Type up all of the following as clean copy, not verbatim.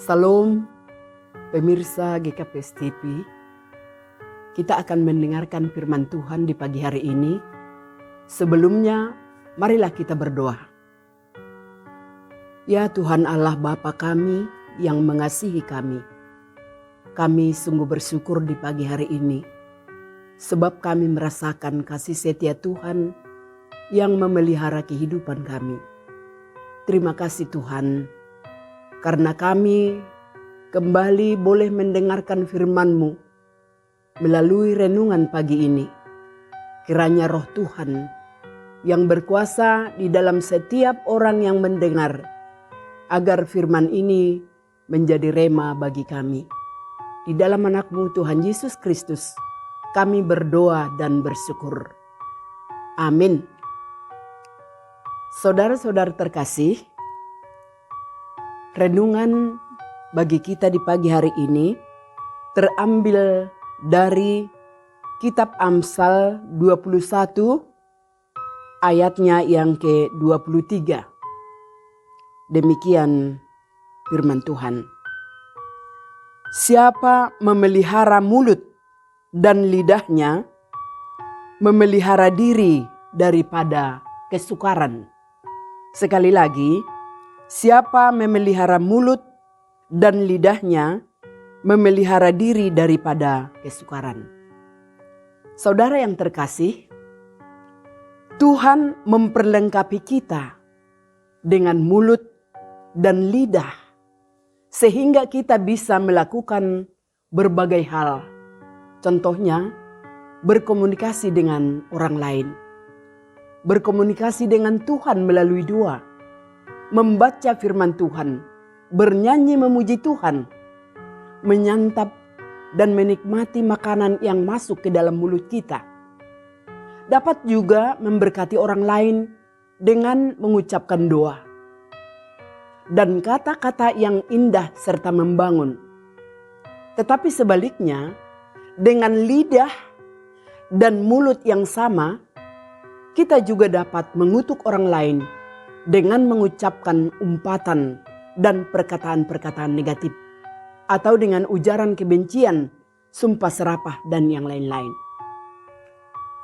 Salam pemirsa GKPS TV. Kita akan mendengarkan firman Tuhan di pagi hari ini. Sebelumnya, marilah kita berdoa. Ya Tuhan Allah Bapa kami yang mengasihi kami. Kami sungguh bersyukur di pagi hari ini. Sebab kami merasakan kasih setia Tuhan yang memelihara kehidupan kami. Terima kasih Tuhan. Karena kami kembali boleh mendengarkan firman-Mu melalui renungan pagi ini. Kiranya roh Tuhan yang berkuasa di dalam setiap orang yang mendengar, agar firman ini menjadi rema bagi kami. Di dalam anak-Mu Tuhan Yesus Kristus, kami berdoa dan bersyukur. Amin. Saudara-saudara terkasih, renungan bagi kita di pagi hari ini terambil dari kitab Amsal 21 ayatnya yang ke-23. Demikian firman Tuhan. Siapa memelihara mulut dan lidahnya, memelihara diri daripada kesukaran. Sekali lagi, siapa memelihara mulut dan lidahnya, memelihara diri daripada kesukaran. Saudara yang terkasih, Tuhan memperlengkapi kita dengan mulut dan lidah, sehingga kita bisa melakukan berbagai hal. Contohnya, berkomunikasi dengan orang lain, berkomunikasi dengan Tuhan melalui doa, membaca firman Tuhan, bernyanyi memuji Tuhan, menyantap dan menikmati makanan yang masuk ke dalam mulut kita. Dapat juga memberkati orang lain dengan mengucapkan doa dan kata-kata yang indah serta membangun. Tetapi sebaliknya, dengan lidah dan mulut yang sama, kita juga dapat mengutuk orang lain dengan mengucapkan umpatan dan perkataan-perkataan negatif, atau dengan ujaran kebencian, sumpah serapah, dan yang lain-lain.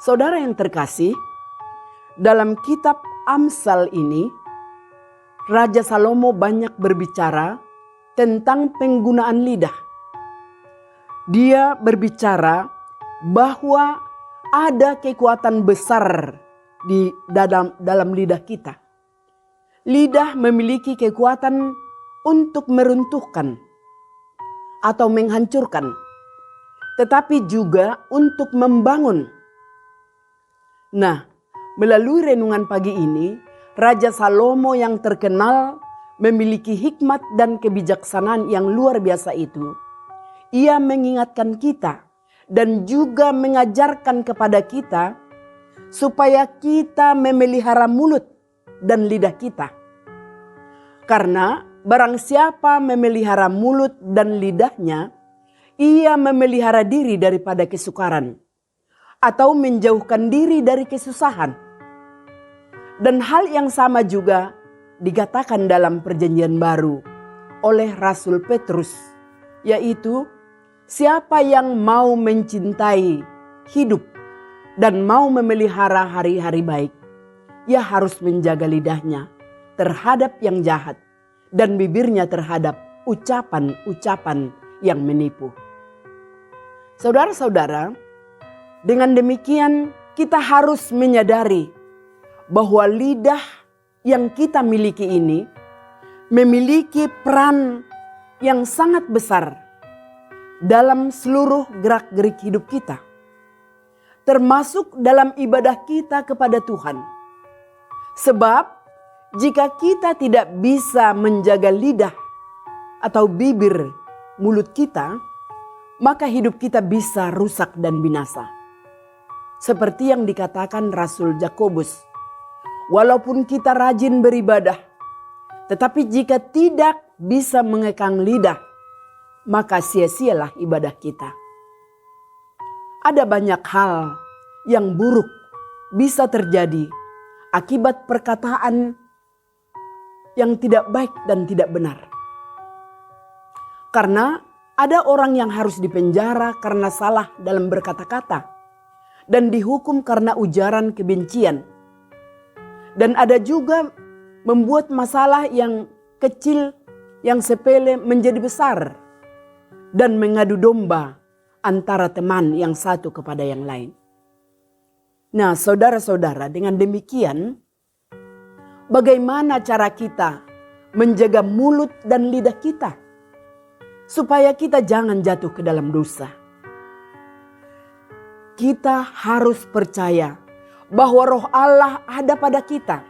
Saudara yang terkasih, dalam kitab Amsal ini, Raja Salomo banyak berbicara tentang penggunaan lidah. Dia berbicara bahwa ada kekuatan besar di dalam lidah kita. Lidah memiliki kekuatan untuk meruntuhkan atau menghancurkan, tetapi juga untuk membangun. Nah, melalui renungan pagi ini, Raja Salomo yang terkenal memiliki hikmat dan kebijaksanaan yang luar biasa itu. Ia mengingatkan kita dan juga mengajarkan kepada kita supaya kita memelihara mulut dan lidah kita. Karena barang siapa memelihara mulut dan lidahnya, ia memelihara diri daripada kesukaran atau menjauhkan diri dari kesusahan. Dan hal yang sama juga dikatakan dalam Perjanjian Baru oleh Rasul Petrus, yaitu siapa yang mau mencintai hidup dan mau memelihara hari-hari baik, ia harus menjaga lidahnya terhadap yang jahat dan bibirnya terhadap ucapan-ucapan yang menipu. Saudara-saudara, dengan demikian kita harus menyadari bahwa lidah yang kita miliki ini memiliki peran yang sangat besar dalam seluruh gerak-gerik hidup kita, termasuk dalam ibadah kita kepada Tuhan. Sebab jika kita tidak bisa menjaga lidah atau bibir mulut kita, maka hidup kita bisa rusak dan binasa. Seperti yang dikatakan Rasul Yakobus, walaupun kita rajin beribadah, tetapi jika tidak bisa mengekang lidah, maka sia-sialah ibadah kita. Ada banyak hal yang buruk bisa terjadi akibat perkataan yang tidak baik dan tidak benar. Karena ada orang yang harus dipenjara karena salah dalam berkata-kata dan dihukum karena ujaran kebencian. Dan ada juga membuat masalah yang kecil, yang sepele menjadi besar dan mengadu domba antara teman yang satu kepada yang lain. Nah, saudara-saudara, dengan demikian bagaimana cara kita menjaga mulut dan lidah kita supaya kita jangan jatuh ke dalam dosa? Kita harus percaya bahwa Roh Allah ada pada kita.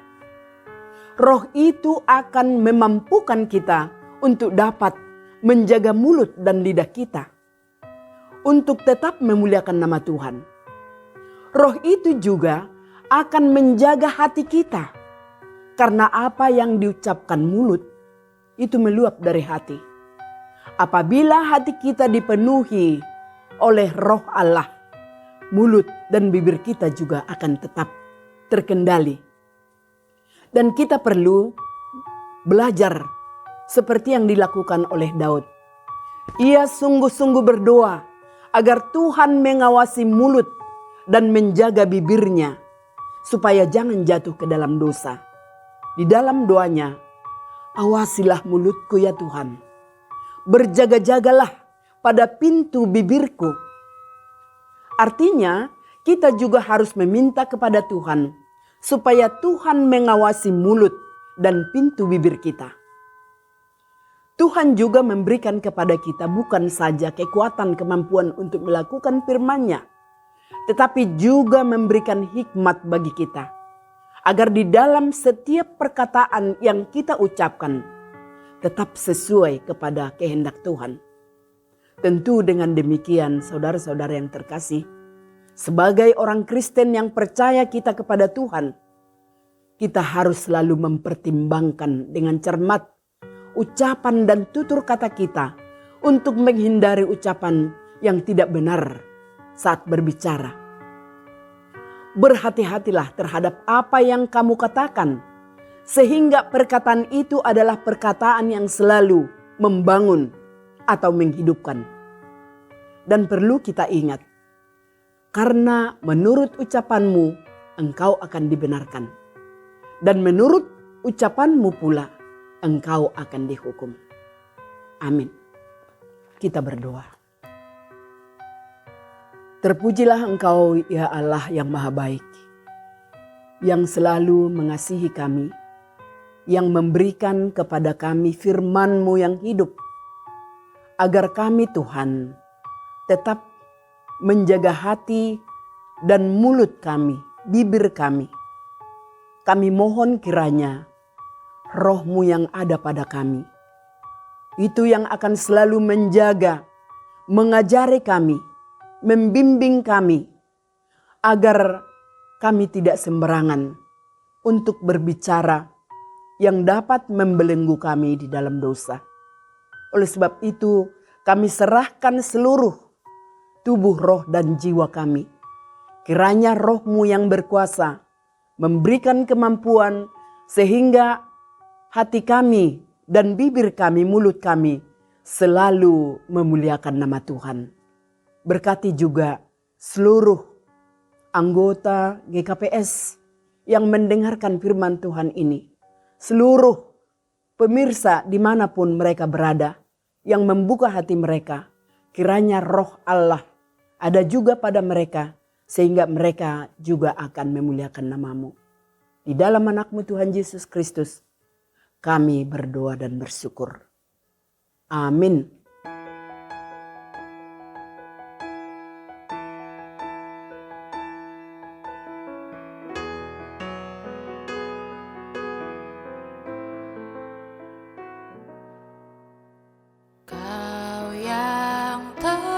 Roh itu akan memampukan kita untuk dapat menjaga mulut dan lidah kita untuk tetap memuliakan nama Tuhan. Roh itu juga akan menjaga hati kita, karena apa yang diucapkan mulut itu meluap dari hati. Apabila hati kita dipenuhi oleh Roh Allah, mulut dan bibir kita juga akan tetap terkendali. Dan kita perlu belajar seperti yang dilakukan oleh Daud. Ia sungguh-sungguh berdoa agar Tuhan mengawasi mulut dan menjaga bibirnya supaya jangan jatuh ke dalam dosa. Di dalam doanya, awasilah mulutku ya Tuhan. Berjaga-jagalah pada pintu bibirku. Artinya, kita juga harus meminta kepada Tuhan supaya Tuhan mengawasi mulut dan pintu bibir kita. Tuhan juga memberikan kepada kita bukan saja kekuatan kemampuan untuk melakukan firman-Nya, tetapi juga memberikan hikmat bagi kita, agar di dalam setiap perkataan yang kita ucapkan tetap sesuai kepada kehendak Tuhan. Tentu dengan demikian, saudara-saudara yang terkasih, sebagai orang Kristen yang percaya kita kepada Tuhan, kita harus selalu mempertimbangkan dengan cermat ucapan dan tutur kata kita untuk menghindari ucapan yang tidak benar saat berbicara. Berhati-hatilah terhadap apa yang kamu katakan, sehingga perkataan itu adalah perkataan yang selalu membangun atau menghidupkan. Dan perlu kita ingat, karena menurut ucapanmu engkau akan dibenarkan. Dan menurut ucapanmu pula engkau akan dihukum. Amin. Kita berdoa. Terpujilah Engkau ya Allah yang maha baik, yang selalu mengasihi kami, yang memberikan kepada kami firman-Mu yang hidup, agar kami Tuhan tetap menjaga hati dan mulut kami, bibir kami. Kami mohon kiranya Roh-Mu yang ada pada kami, itu yang akan selalu menjaga, mengajari kami, membimbing kami, agar kami tidak sembarangan untuk berbicara yang dapat membelenggu kami di dalam dosa. Oleh sebab itu, kami serahkan seluruh tubuh, roh, dan jiwa kami. Kiranya Roh-Mu yang berkuasa memberikan kemampuan sehingga hati kami dan bibir kami, mulut kami selalu memuliakan nama Tuhan. Berkati juga seluruh anggota GKPS yang mendengarkan firman Tuhan ini. Seluruh pemirsa dimanapun mereka berada yang membuka hati mereka. Kiranya Roh Allah ada juga pada mereka sehingga mereka juga akan memuliakan nama-Mu. Di dalam anak-Mu Tuhan Yesus Kristus kami berdoa dan bersyukur. Amin. Kau yang terindah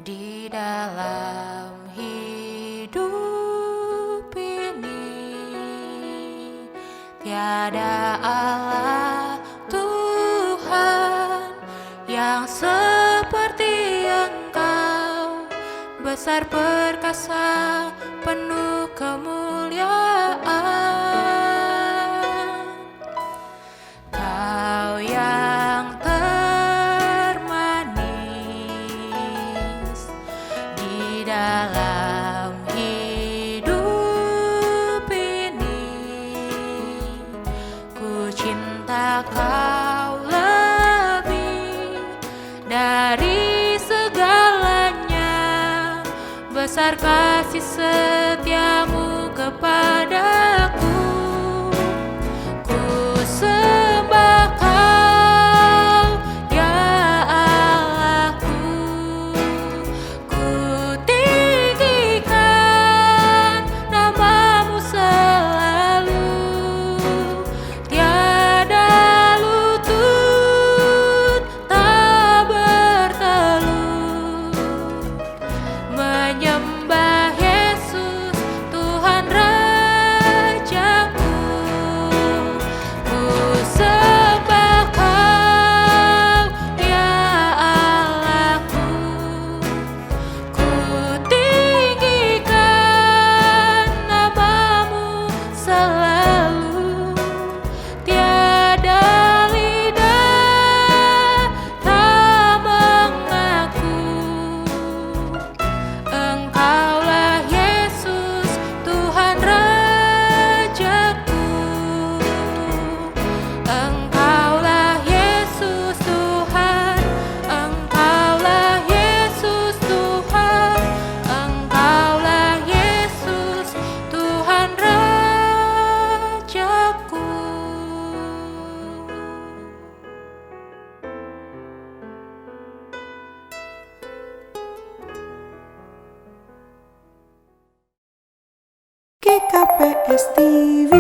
di dalam hidup ini, tiada Allah Tuhan yang seperti Engkau, besar perkasa penuh kemuliaan. Kau lebih dari segalanya, besar kasih setiamu kepadaku. Ku sembah Kau, ya Allahku. Ku tinggikan namamu selalu. Tiada lutut tak bertelut menyembah Yesus Tuhan Rajaku. Ku sembah Kau, ya Allahku. Ku tinggikan namamu selalu. Tiada lidah tak mengaku. Engkaulah Yesus Tuhan Rajaku. Engkaulah Yesus Tuhan. Engkaulah Yesus Tuhan. Engkaulah Yesus Tuhan Rajaku. GKPS TV